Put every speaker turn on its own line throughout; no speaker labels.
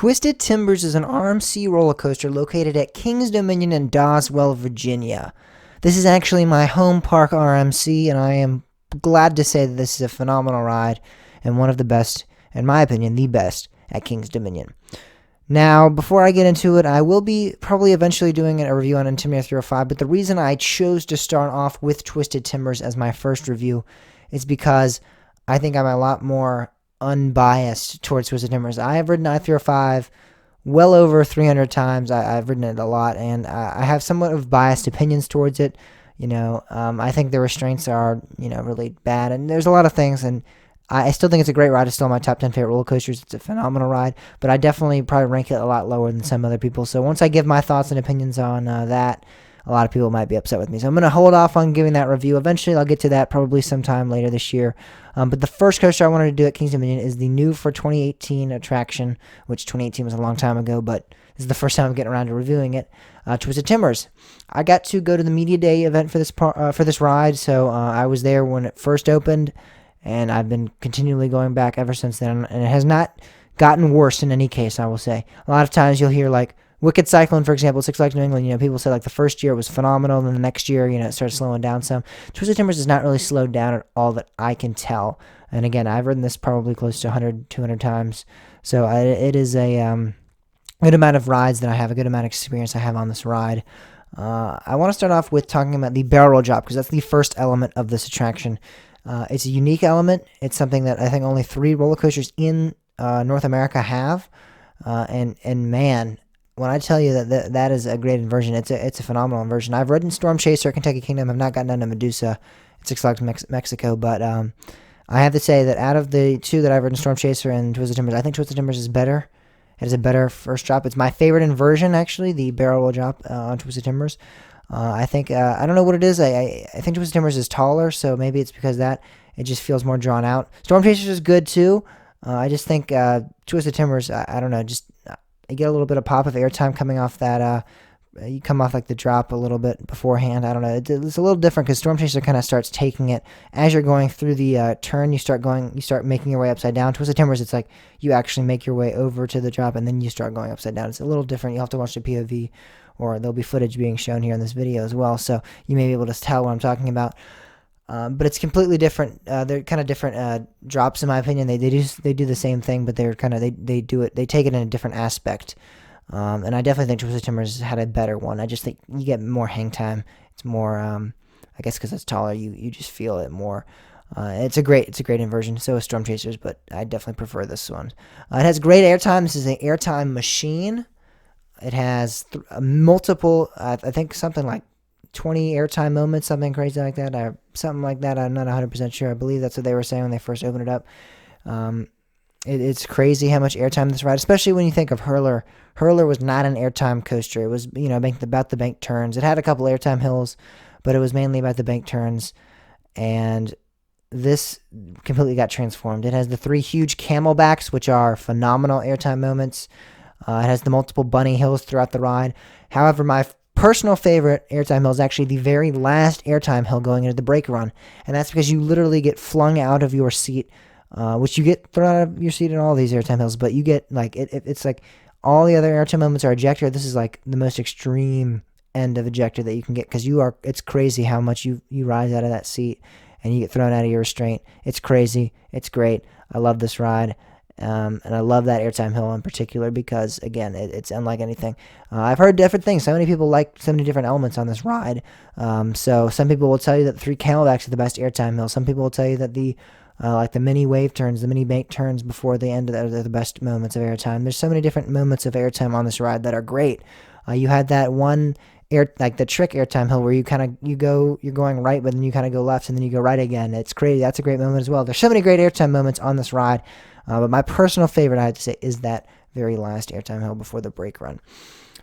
Twisted Timbers is an RMC roller coaster located at Kings Dominion in Doswell, Virginia. This is actually my home park RMC, and I am glad to say that this is a phenomenal ride and one of the best, in my opinion, the best at Kings Dominion. Now, before I get into it, I will be probably eventually doing a review on Intimidator 305, but the reason I chose to start off with Twisted Timbers as my first review is because I think I'm a lot more unbiased towards Twisted Timbers. I have ridden I-305 well over 300 times. I've ridden it a lot, and I have somewhat of biased opinions towards it. I think the restraints are, really bad, and there's a lot of things, and I still think it's a great ride. It's still my top 10 favorite roller coasters. It's a phenomenal ride, but I definitely probably rank it a lot lower than some other people. So once I give my thoughts and opinions on that, a lot of people might be upset with me. So I'm going to hold off on giving that review. Eventually, I'll get to that probably sometime later this year. But the first coaster I wanted to do at Kings Dominion is the new for 2018 attraction, which 2018 was a long time ago, but this is the first time I'm getting around to reviewing it. Twisted Timbers. I got to go to the media day event for this ride, so I was there when it first opened, and I've been continually going back ever since then, and it has not gotten worse in any case, I will say. A lot of times you'll hear, like, Wicked Cyclone, for example, Six Flags New England, people say, like, the first year was phenomenal, and then the next year, it started slowing down some. Twisted Timbers has not really slowed down at all that I can tell. And again, I've ridden this probably close to 100, 200 times. So it is a good amount of rides that I have, a good amount of experience I have on this ride. I want to start off with talking about the barrel roll drop, because that's the first element of this attraction. It's a unique element. It's something that I think only 3 roller coasters in North America have. And man, when I tell you that is a great inversion, it's a phenomenal inversion. I've ridden Storm Chaser at Kentucky Kingdom. I've not gotten down to Medusa at Six Flags Mexico, but I have to say that out of the 2 that I've ridden, Storm Chaser and Twisted Timbers, I think Twisted Timbers is better. It has a better first drop. It's my favorite inversion, actually, the barrel roll drop on Twisted Timbers. I think, I don't know what it is. I think Twisted Timbers is taller, so maybe it's because that it just feels more drawn out. Storm Chasers is good, too. I just think Twisted Timbers, I don't know, just you get a little bit of pop of airtime coming off that. You come off like the drop a little bit beforehand. I don't know. It's a little different because Storm Chaser kind of starts taking it as you're going through the turn. You start making your way upside down. Twisted Timbers, it's like you actually make your way over to the drop and then you start going upside down. It's a little different. You'll have to watch the POV, or there'll be footage being shown here in this video as well, so you may be able to tell what I'm talking about. But it's completely different. They're kind of different drops, in my opinion. They do the same thing, but they're kind of they take it in a different aspect. And I definitely think Twisted Timbers had a better one. I just think you get more hang time. It's more, I guess, because it's taller, you just feel it more. It's a great inversion. So is Storm Chasers, but I definitely prefer this one. It has great airtime. This is an airtime machine. It has multiple, I think something like 20 airtime moments, something crazy like that, or something like that. I'm not 100% sure. I believe that's what they were saying when they first opened it up. It's crazy how much airtime this ride, especially when you think of Hurler. Hurler was not an airtime coaster. It was, about the bank turns. It had a couple airtime hills, but it was mainly about the bank turns. And this completely got transformed. It has the 3 huge camelbacks, which are phenomenal airtime moments. It has the multiple bunny hills throughout the ride. However, my personal favorite airtime hill is actually the very last airtime hill going into the brake run, and that's because you literally get flung out of your seat, which you get thrown out of your seat in all these airtime hills, but you get, like, it's like all the other airtime moments are ejector. This is like the most extreme end of ejector that you can get, because it's crazy how much you rise out of that seat and you get thrown out of your restraint. It's crazy. It's great. I love this ride. And I love that airtime hill in particular because, again, it's unlike anything. I've heard different things. So many people like so many different elements on this ride. So some people will tell you that the 3 camelbacks are the best airtime hill. Some people will tell you that the mini wave turns, the mini bank turns before the end are the best moments of airtime. There's so many different moments of airtime on this ride that are great. You had that one the trick airtime hill where you're going right, but then you kind of go left and then you go right again. It's crazy. That's a great moment as well. There's so many great airtime moments on this ride. But my personal favorite, I have to say, is that very last airtime hill before the brake run.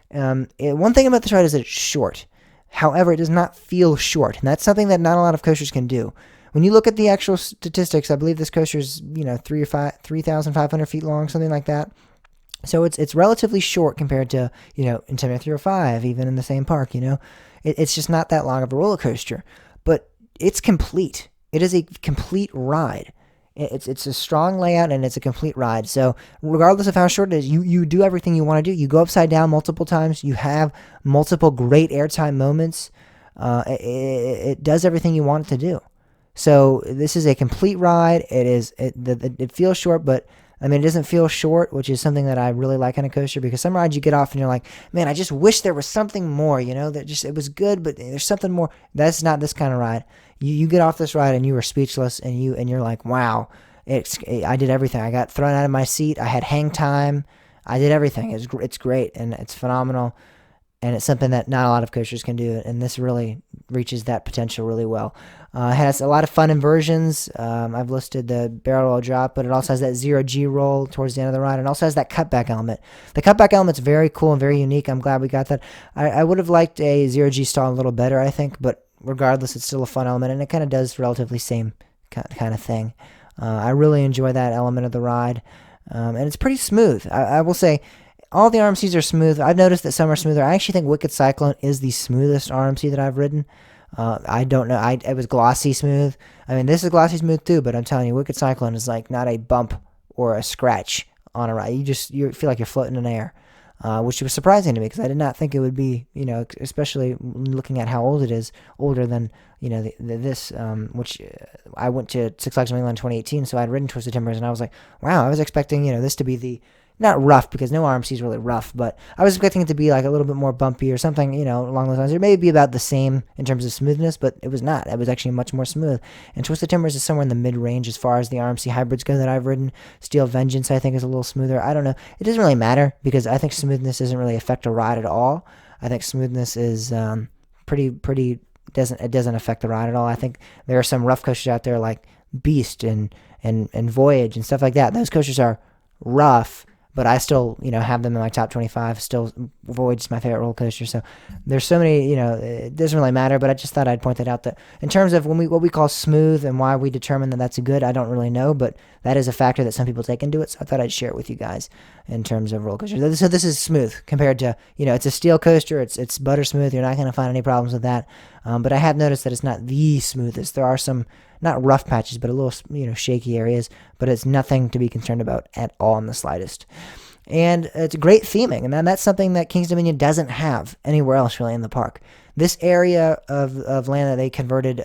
One thing about this ride is that it's short. However, it does not feel short, and that's something that not a lot of coasters can do. When you look at the actual statistics, I believe this coaster is 3,500 feet long, something like that. So it's relatively short compared to Intimidator 305, even in the same park. It's just not that long of a roller coaster, but it's complete. It is a complete ride. It's a strong layout and it's a complete ride. So regardless of how short it is, you do everything you want to do. You go upside down multiple times. You have multiple great airtime moments. It does everything you want it to do. So this is a complete ride. It feels short, but I mean, it doesn't feel short, which is something that I really like on a coaster, because some rides you get off and you're like, man, I just wish there was something more, it was good, but there's something more. That's not this kind of ride. You get off this ride and you are speechless, and you're like, wow, I did everything. I got thrown out of my seat. I had hang time. I did everything. It's great, and it's phenomenal. And it's something that not a lot of coasters can do, and this really reaches that potential really well. It has a lot of fun inversions. I've listed the barrel roll drop, but it also has that 0G roll towards the end of the ride, and also has that cutback element. The cutback element's very cool and very unique. I'm glad we got that. I would have liked a 0G stall a little better, I think, but regardless, it's still a fun element, and it kind of does relatively same kind of thing. I really enjoy that element of the ride, and it's pretty smooth. I will say, all the RMCs are smooth. I've noticed that some are smoother. I actually think Wicked Cyclone is the smoothest RMC that I've ridden. I don't know. It was glossy smooth. I mean, this is glossy smooth too, but I'm telling you, Wicked Cyclone is like not a bump or a scratch on a ride. You feel like you're floating in air, which was surprising to me, because I did not think it would be, especially looking at how old it is, older than, this, which I went to Six Flags New England in 2018, so I'd ridden Twisted Timbers, and I was like, wow, I was expecting, this to be the, not rough, because no RMC is really rough, but I was expecting it to be like a little bit more bumpy or something, along those lines. It may be about the same in terms of smoothness, but it was not. It was actually much more smooth. And Twisted Timbers is somewhere in the mid-range as far as the RMC hybrids go that I've ridden. Steel Vengeance, I think, is a little smoother. I don't know. It doesn't really matter, because I think smoothness doesn't really affect a ride at all. I think smoothness is pretty doesn't affect the ride at all. I think there are some rough coasters out there like Beast and Voyage and stuff like that. Those coasters are rough, but I still, have them in my top 25. Still, Voyage's my favorite roller coaster. So there's so many, it doesn't really matter, but I just thought I'd point that out. That in terms of what we call smooth and why we determine that that's a good, I don't really know, but that is a factor that some people take into it. So I thought I'd share it with you guys in terms of roller coasters. So this is smooth compared to, it's a steel coaster. It's butter smooth. You're not going to find any problems with that. But I have noticed that it's not the smoothest. There are some, not rough patches, but a little, shaky areas, but it's nothing to be concerned about at all in the slightest. And it's great theming, and that's something that Kings Dominion doesn't have anywhere else really in the park. This area of land that they converted,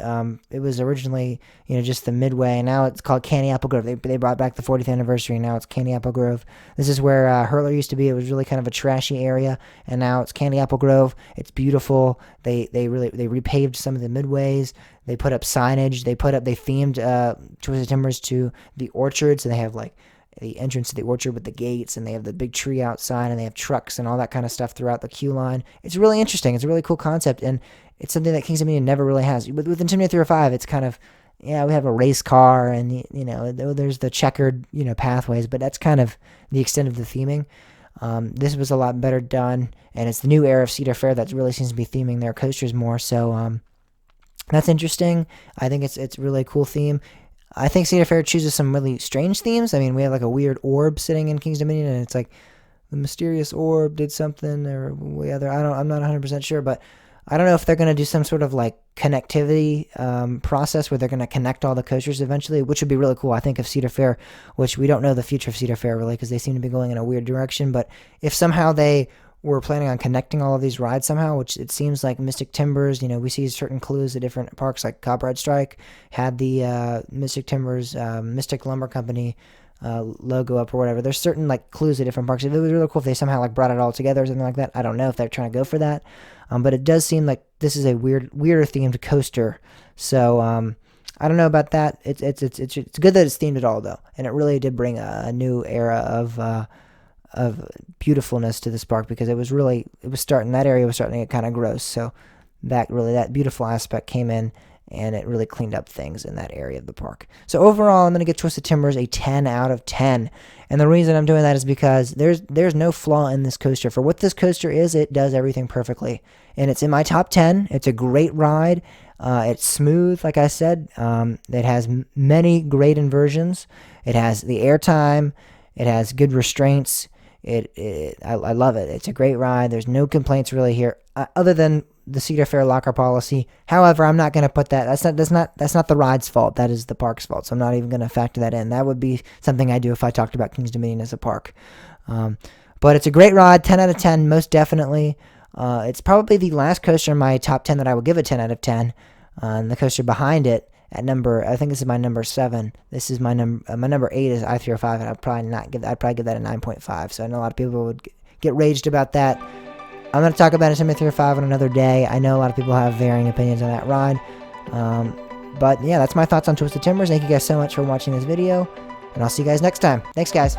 it was originally, just the Midway, and now it's called Candy Apple Grove. They brought back the 40th anniversary, and now it's Candy Apple Grove. This is where Hurler used to be. It was really kind of a trashy area, and now it's Candy Apple Grove. It's beautiful. They repaved some of the midways. They put up signage. They themed Twisted Timbers to the orchard, so they have like the entrance to the orchard with the gates, and they have the big tree outside, and they have trucks and all that kind of stuff throughout the queue line. It's really interesting. It's a really cool concept, and it's something that Kings Dominion never really has. With Intimidator 305, it's kind of, we have a race car, and there's the checkered pathways, but that's kind of the extent of the theming. This was a lot better done, and it's the new era of Cedar Fair that really seems to be theming their coasters more. So that's interesting. I think it's really a cool theme. I think Cedar Fair chooses some really strange themes. I mean, we have like a weird orb sitting in Kings Dominion, and it's like the mysterious orb did something or whatever. I'm not 100% sure, but I don't know if they're going to do some sort of like connectivity process where they're going to connect all the coasters eventually, which would be really cool. I think of Cedar Fair, which we don't know the future of Cedar Fair really, because they seem to be going in a weird direction. But if somehow they were planning on connecting all of these rides somehow, which it seems like Mystic Timbers, we see certain clues at different parks, like Copperhead Strike had the Mystic Timbers, Mystic Lumber Company logo up or whatever. There's certain like clues at different parks. It would be really cool if they somehow like brought it all together or something like that. I don't know if they're trying to go for that, but it does seem like this is a weirder themed coaster. So I don't know about that. It's good that it's themed at all though, and it really did bring a new era of beautifulness to this park, because that area was starting to get kind of gross. So that beautiful aspect came in, and it really cleaned up things in that area of the park. So overall, I'm going to give Twisted Timbers a 10 out of 10. And the reason I'm doing that is because there's no flaw in this coaster. For what this coaster is, it does everything perfectly. And it's in my top 10. It's a great ride. It's smooth, like I said. It has many great inversions. It has the airtime. It has good restraints. I love it. It's a great ride. There's no complaints really here, other than the Cedar Fair locker policy. However, I'm not going to put that. That's not the ride's fault. That is the park's fault. So I'm not even going to factor that in. That would be something I do if I talked about Kings Dominion as a park. But it's a great ride, 10 out of 10, most definitely. It's probably the last coaster in my top 10 that I would give a 10 out of 10. And the coaster behind it at I think this is my number 7. This is my number 8 is I-305, and I'd probably give that a 9.5. So I know a lot of people would get raged about that. I'm going to talk about Yosemite 305 on another day. I know a lot of people have varying opinions on that ride. But yeah, that's my thoughts on Twisted Timbers. Thank you guys so much for watching this video, and I'll see you guys next time. Thanks, guys.